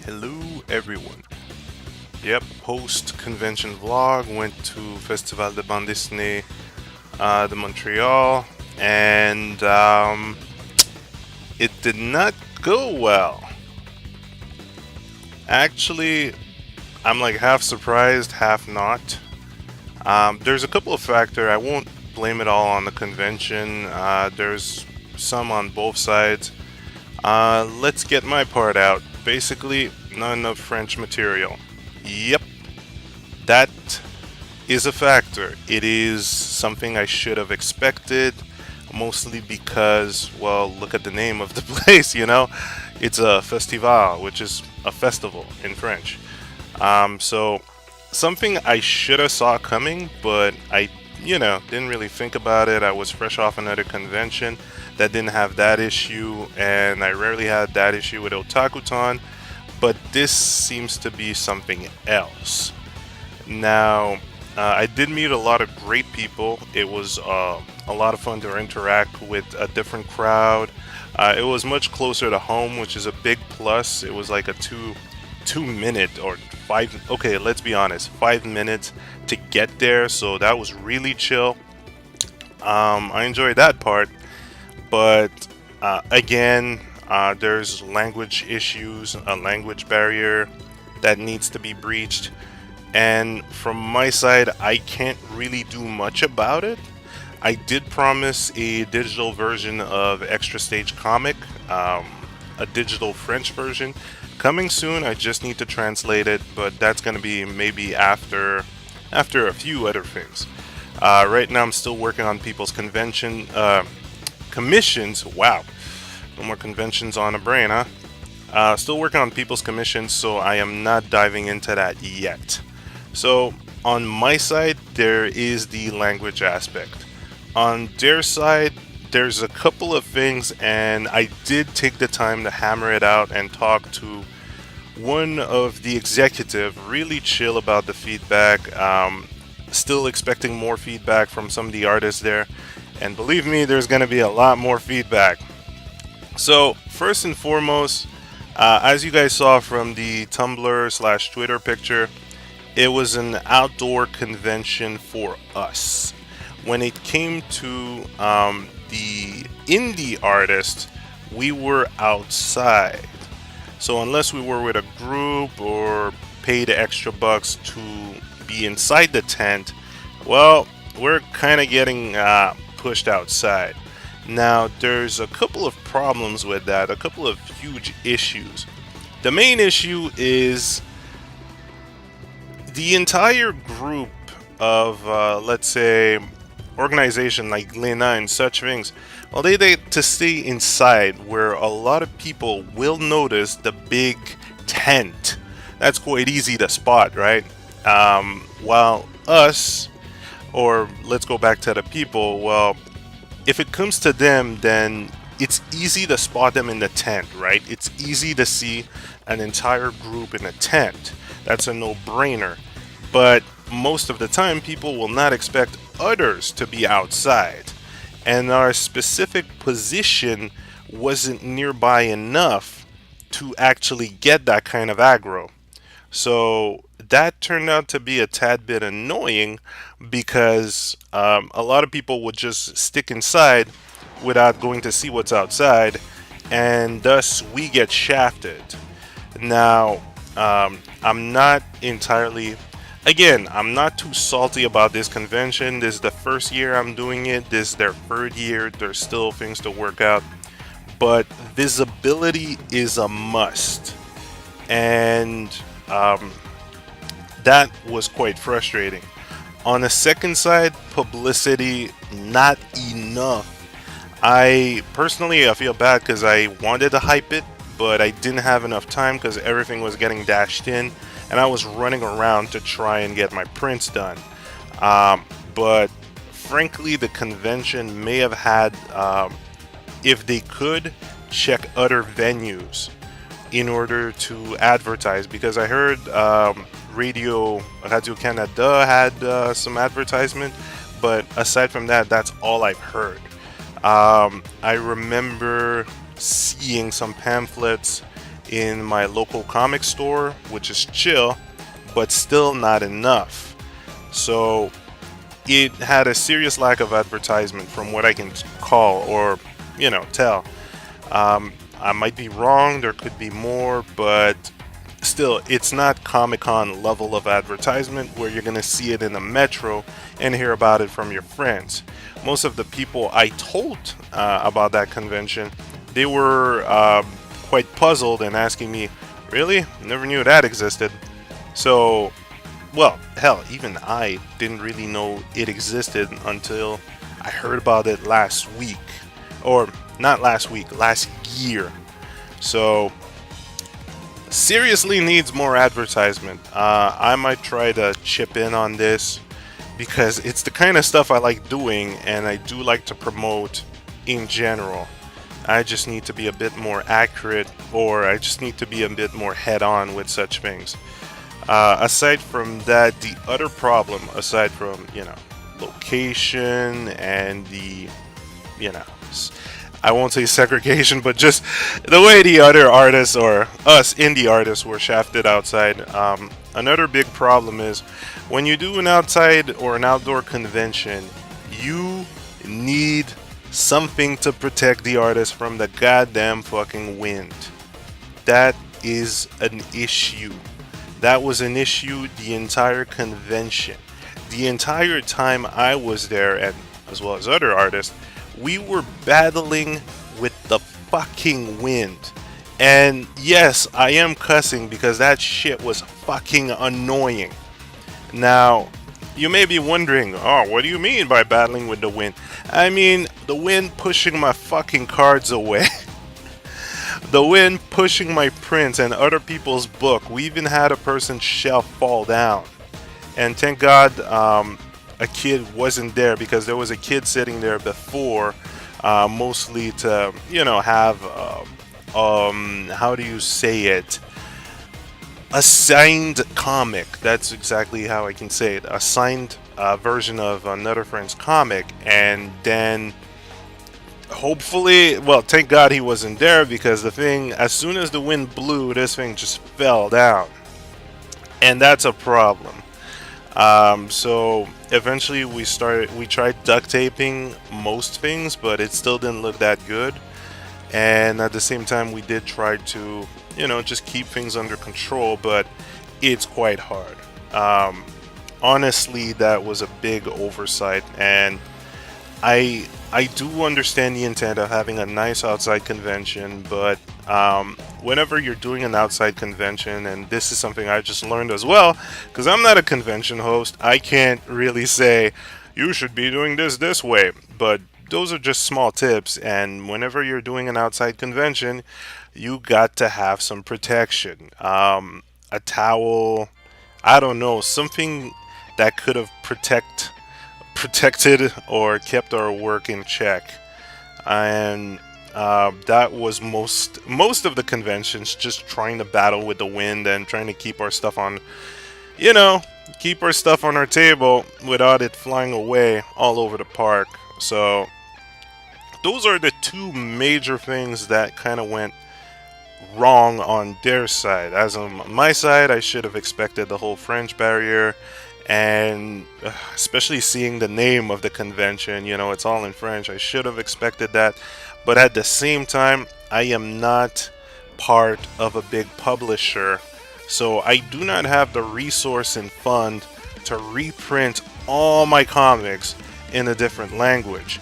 Hello everyone. Yep, post-convention vlog. Went to Festival de Bande Dessinée de Montreal, and it did not go well. Actually, I'm like half surprised, half not. There's a couple of factors. I won't blame it all on the convention. There's some on both sides. Let's get my part out. Basically, not enough French material. Yep, that is a factor. It is something I should have expected, mostly because, well, look at the name of the place. It's a festival, which is a festival in French. So something I should have saw coming, but I didn't really think about it. I was fresh off another convention that didn't have that issue, and I rarely had that issue with Otakuton, but this seems to be something else. Now, I did meet a lot of great people. It was a lot of fun to interact with a different crowd. It was much closer to home, which is a big plus. It was like a two minute or five, okay, let's be honest, 5 minutes to get there, so that was really chill. I enjoyed that part, but again, there's language issues, a language barrier that needs to be breached, and from my side, I can't really do much about it. I did promise a digital version of Extra Stage Comic, a digital French version, coming soon. I just need to translate it, but that's going to be maybe after a few other things. Right now, I'm still working on people's convention commissions. Wow, no more conventions on the brain, huh? Still working on people's commissions, so I am not diving into that yet. So on my side, there is the language aspect. On their side, there's a couple of things, and I did take the time to hammer it out and talk to one of the executive, really chill about the feedback. Still expecting more feedback from some of the artists there, and believe me, there's going to be a lot more feedback. So first and foremost, as you guys saw from the Tumblr/Twitter picture, it was an outdoor convention for us. When it came to the indie artist, we were outside. So unless we were with a group or paid extra bucks to be inside the tent, well, we're kind of getting pushed outside. Now, there's a couple of problems with that, a couple of huge issues. The main issue is the entire group of, let's say, organization like Lena and such things, well, they to stay inside where a lot of people will notice the big tent. That's quite easy to spot, right? While us, or let's go back to the people, well, if it comes to them, then it's easy to spot them in the tent, right? It's easy to see an entire group in a tent. That's a no-brainer. But most of the time, people will not expect others to be outside. And our specific position wasn't nearby enough to actually get that kind of aggro. So that turned out to be a tad bit annoying because a lot of people would just stick inside without going to see what's outside, and thus we get shafted. Now, I'm not entirely, again, I'm not too salty about this convention. This is the first year I'm doing it. This is their third year. There's still things to work out. But visibility is a must. And that was quite frustrating. On the second side, publicity, not enough. I feel bad because I wanted to hype it, but I didn't have enough time because everything was getting dashed in, and I was running around to try and get my prints done. But frankly, the convention may have had, if they could, check other venues in order to advertise, because I heard Radio Canada had some advertisement, but aside from that, that's all I've heard. I remember seeing some pamphlets in my local comic store, which is chill, but still not enough. So it had a serious lack of advertisement from what I can call or, tell. I might be wrong, there could be more, but still, it's not Comic-Con level of advertisement where you're going to see it in the metro and hear about it from your friends. Most of the people I told about that convention, they were quite puzzled and asking me, really? Never knew that existed. So, well, hell, even I didn't really know it existed until I heard about it last week. Or, not last week, last year. So, seriously needs more advertisement. I might try to chip in on this because it's the kind of stuff I like doing and I do like to promote in general. I just need to be a bit more accurate, or I just need to be a bit more head-on with such things. Aside from that, the other problem, aside from, location and the, I won't say segregation, but just the way the other artists or us indie artists were shafted outside. Another big problem is when you do an outside or an outdoor convention, you need something to protect the artist from the goddamn fucking wind. That is an issue. That was an issue the entire convention. The entire time I was there, and as well as other artists, we were battling with the fucking wind. And yes, I am cussing because that shit was fucking annoying. Now, you may be wondering, oh, what do you mean by battling with the wind? I mean, the wind pushing my fucking cards away. The wind pushing my prints and other people's book. We even had a person's shelf fall down. And thank God a kid wasn't there, because there was a kid sitting there before, mostly to, have, how do you say it? A signed comic. That's exactly how I can say it. A signed version of another friend's comic. And then hopefully, well, thank God he wasn't there, because the thing, as soon as the wind blew, this thing just fell down. And that's a problem. So eventually we tried duct taping most things, but it still didn't look that good. And at the same time, we did try to, just keep things under control, but it's quite hard. Honestly, that was a big oversight, and I do understand the intent of having a nice outside convention, but whenever you're doing an outside convention, and this is something I just learned as well, because I'm not a convention host, I can't really say you should be doing this way, but those are just small tips. And whenever you're doing an outside convention, you got to have some protection. A towel, I don't know, something that could have protected or kept our work in check. And that was most of the conventions, just trying to battle with the wind and trying to keep our stuff on, keep our stuff on our table without it flying away all over the park. So those are the two major things that kind of went wrong on their side. As on my side, I should have expected the whole French barrier, and especially seeing the name of the convention, it's all in French. I should have expected that. But at the same time, I am not part of a big publisher, so I do not have the resource and fund to reprint all my comics in a different language.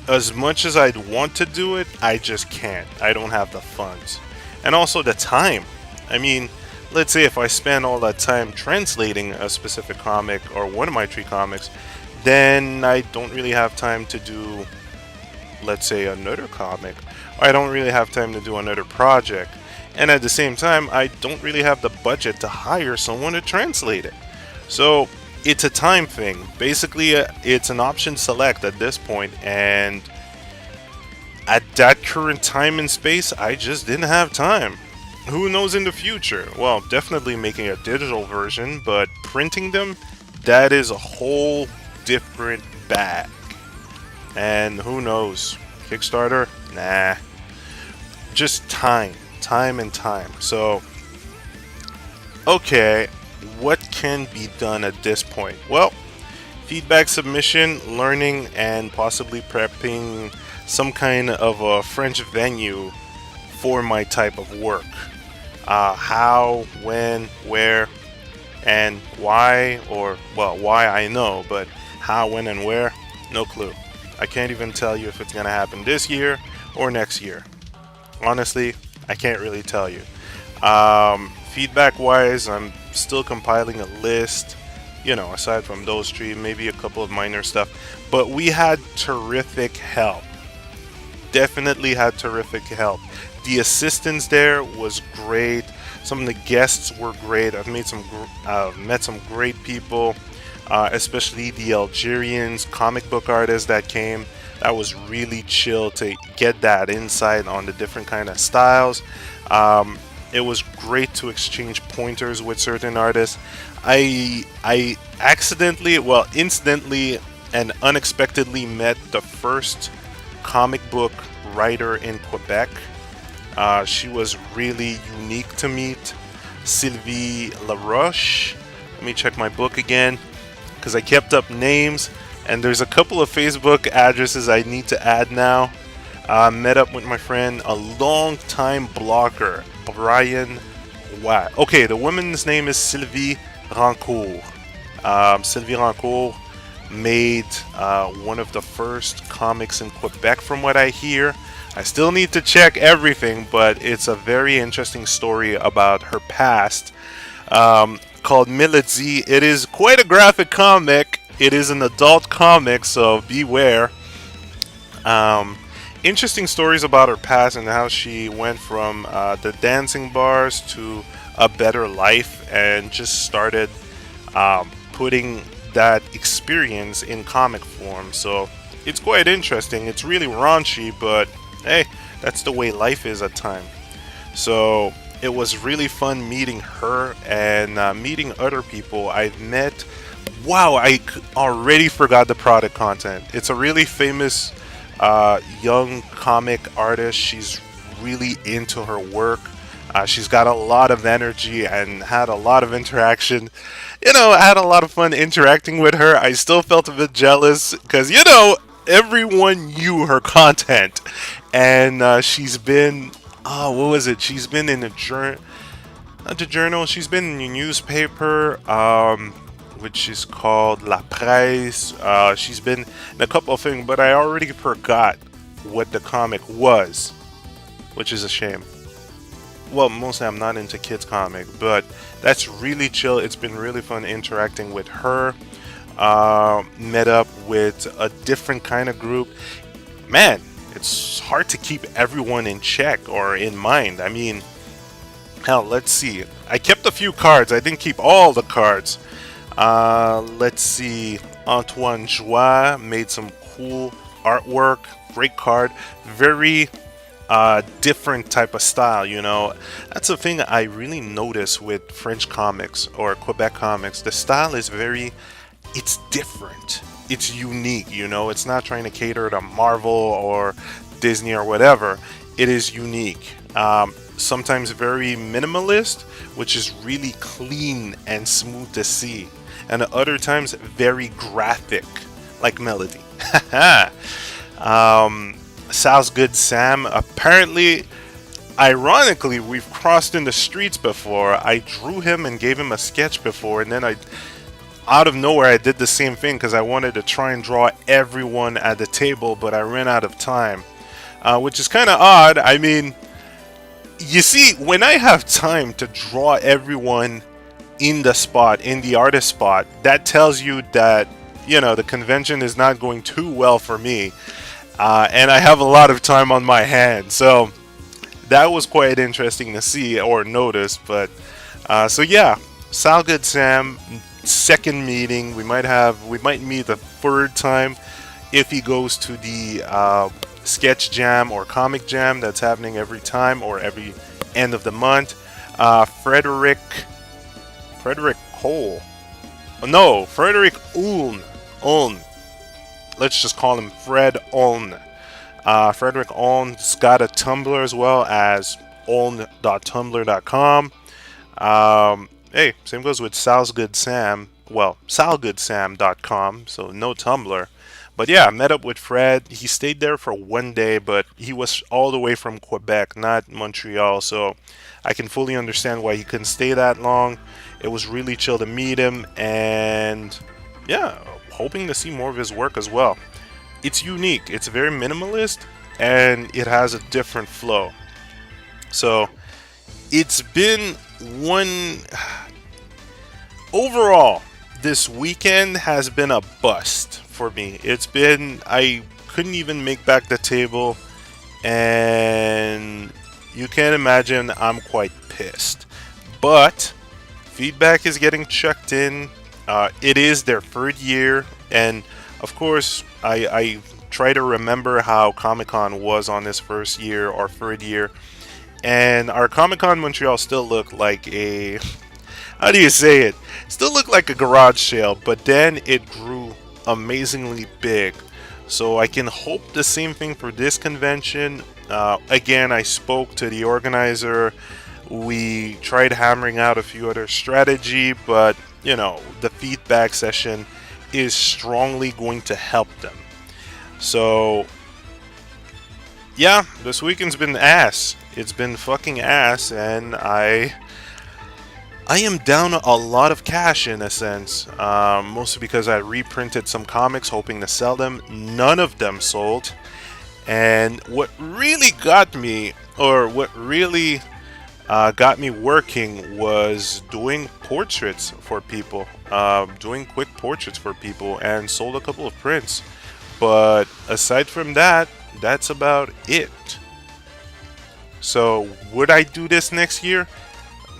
As much as I'd want to do it, I just can't. I don't have the funds. And also the time. I mean, let's say if I spend all that time translating a specific comic or one of my 3 comics, then I don't really have time to do, let's say, another comic. Or I don't really have time to do another project. And at the same time, I don't really have the budget to hire someone to translate it. So it's a time thing. Basically, it's an option select at this point, and at that current time and space, I just didn't have time. Who knows in the future? Well, definitely making a digital version, but printing them, that is a whole different bag. And who knows? Kickstarter? Nah. Just time. time and time. So, okay, what can be done at this point? Well, feedback submission, learning, and possibly prepping some kind of a French venue for my type of work. How, when, where, and why, or, well, why I know, but how, when, and where, no clue. I can't even tell you if it's going to happen this year or next year. Honestly, I can't really tell you. Feedback wise, I'm still compiling a list, aside from those three, maybe a couple of minor stuff. But we had terrific help. Definitely had terrific help. The assistance there was great. Some of the guests were great. I've met some great people, especially the Algerians comic book artists that came. That was really chill to get that insight on the different kind of styles. It was great to exchange pointers with certain artists. I accidentally, well, incidentally and unexpectedly met the first comic book writer in Quebec. She was really unique to meet. Sylvie Laroche. Let me check my book again because I kept up names, and there's a couple of Facebook addresses I need to add now. Met up with my friend, a long time blogger, Brian Watt. Okay, the woman's name is Sylvie Rancourt. Sylvie Rancourt made one of the first comics in Quebec, from what I hear. I still need to check everything, but it's a very interesting story about her past, called Militzy. It is quite a graphic comic. It is an adult comic, so beware. Interesting stories about her past and how she went from the dancing bars to a better life, and just started putting that experience in comic form. So it's quite interesting. It's really raunchy, but hey, that's the way life is at times. So it was really fun meeting her and meeting other people I've met. Wow, I already forgot the product content. It's a really famous young comic artist. She's really into her work. She's got a lot of energy and had a lot of interaction. I had a lot of fun interacting with her. I still felt a bit jealous because, everyone knew her content. And she's been, what was it? She's been in not the journal, she's been in a newspaper, which is called La Presse. She's been in a couple of things, but I already forgot what the comic was, which is a shame. Well, mostly I'm not into kids comic, but that's really chill. It's been really fun interacting with her. Met up with a different kind of group. Man, it's hard to keep everyone in check or in mind. I mean, hell, let's see. I kept a few cards. I didn't keep all the cards. Let's see. Antoine Joie made some cool artwork. Great card. Very different type of style. That's the thing I really notice with French comics or Quebec comics. The style is it's different. It's unique. It's not trying to cater to Marvel or Disney or whatever. It is unique. Sometimes very minimalist, which is really clean and smooth to see, and at other times very graphic, like Melody. Sounds good, Sam. Apparently, ironically, we've crossed in the streets before. I drew him and gave him a sketch before, and then out of nowhere, I did the same thing because I wanted to try and draw everyone at the table, but I ran out of time, which is kind of odd. I mean, you see, when I have time to draw everyone in the artist spot, that tells you that, the convention is not going too well for me. And I have a lot of time on my hands, so that was quite interesting to see or notice. But so yeah, Sal Good Sam, second meeting. We might meet the third time if he goes to the sketch jam or comic jam that's happening every time or every end of the month. Frederick Cole. No, Frederick Uln. Let's just call him Fred Uln. Frederick Uln's got a Tumblr as well as own.tumblr.com. Hey, same goes with Sal's Good Sam. Well, salgoodsam.com, so no Tumblr. But yeah, I met up with Fred. He stayed there for 1 day, but he was all the way from Quebec, not Montreal, so I can fully understand why he couldn't stay that long. It was really chill to meet him, and yeah, hoping to see more of his work as well. It's unique, it's very minimalist, and it has a different flow. So it's been one overall, this weekend has been a bust for me. I couldn't even make back the table, and you can imagine I'm quite pissed. But feedback is getting checked in. It is their third year, and of course, I try to remember how Comic Con was on this first year or third year, and our Comic Con Montreal still looked like a how do you say it? Still looked like a garage sale, but then it grew amazingly big. So I can hope the same thing for this convention. Again, I spoke to the organizer. We tried hammering out a few other strategy, but the feedback session is strongly going to help them. So yeah, this weekend's been ass. It's been fucking ass, and I am down a lot of cash in a sense, mostly because I reprinted some comics hoping to sell them. None of them sold. And what really got me, or what really got me working, was doing portraits for people, doing quick portraits for people, and sold a couple of prints. But aside from that, that's about it. So would I do this next year?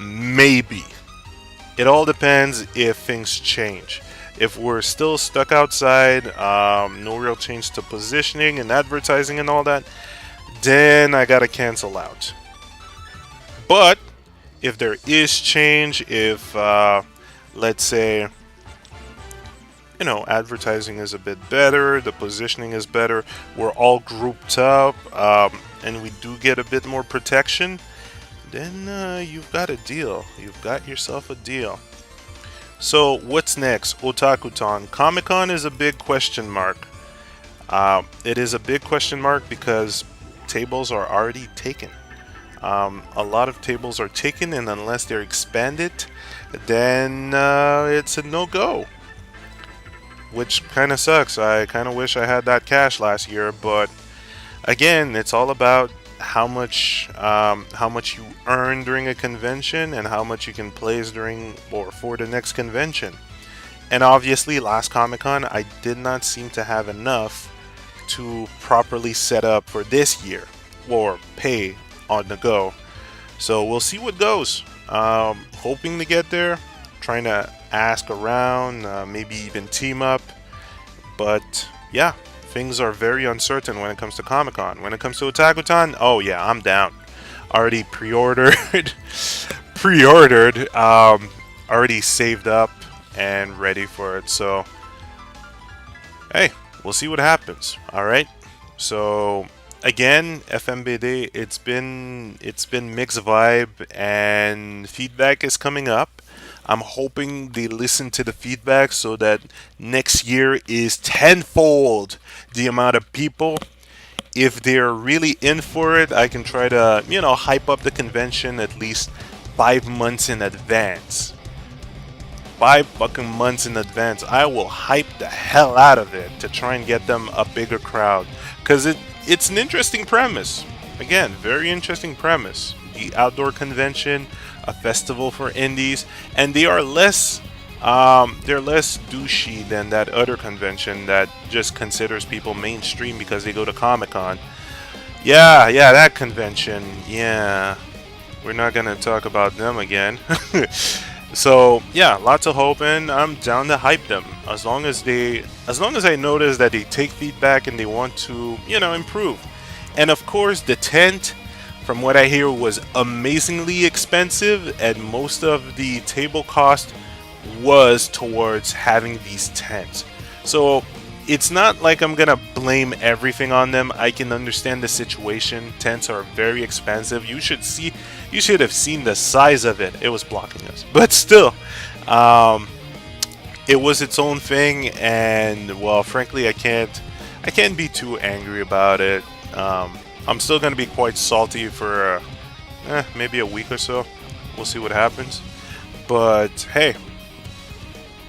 Maybe. It all depends if things change. If we're still stuck outside, no real change to positioning and advertising and all that, then I gotta cancel out. But if there is change, if let's say advertising is a bit better, the positioning is better, we're all grouped up, and we do get a bit more protection, then you've got a deal. You've got yourself a deal. So what's next? Otakuton. Comic-Con is a big question mark. It is a big question mark because tables are already taken. A lot of tables are taken, and unless they're expanded, then it's a no-go. Which kind of sucks. I kind of wish I had that cash last year, but again, it's all about how much you earn during a convention and how much you can place during or for the next convention. And obviously, last Comic-Con, I did not seem to have enough to properly set up for this year or pay on the go. So we'll see what goes. Hoping to get there, trying to ask around, maybe even team up. But yeah, things are very uncertain when it comes to Comic-Con. When it comes to Otakuton, oh yeah, I'm down. Already pre-ordered, already saved up and ready for it. So hey, we'll see what happens. All right. So again, FMBD, it's been mixed vibe, and feedback is coming up. I'm hoping they listen to the feedback so that next year is tenfold the amount of people. If they're really in for it, I can try to, hype up the convention at least 5 months in advance. 5 fucking months in advance. I will hype the hell out of it to try and get them a bigger crowd. Because it's an interesting premise. Again, very interesting premise. The outdoor convention, a festival for indies, and they are less douchey than that other convention that just considers people mainstream because they go to Comic-Con. Yeah, that convention. Yeah, we're not gonna talk about them again. So yeah, lots of hope, and I'm down to hype them as long as I notice that they take feedback and they want to, improve. And of course, the tent, from what I hear, was amazingly expensive, and most of the table cost was towards having these tents. So it's not like I'm gonna blame everything on them. I can understand the situation. Tents are very expensive. You should have seen the size of it. It was blocking us, but still, it was its own thing. And well, frankly, I can't be too angry about it. I'm still gonna be quite salty for maybe a week or so. We'll see what happens. But hey,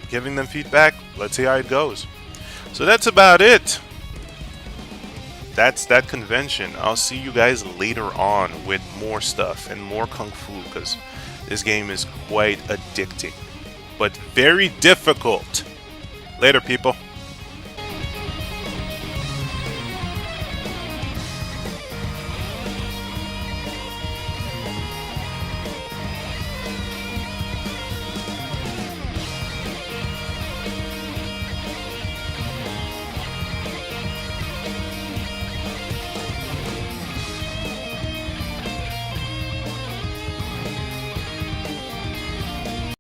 giving them feedback. Let's see how it goes. So that's about it. That's that convention. I'll see you guys later on with more stuff and more Kung Fu, because this game is quite addicting, but very difficult. Later, people.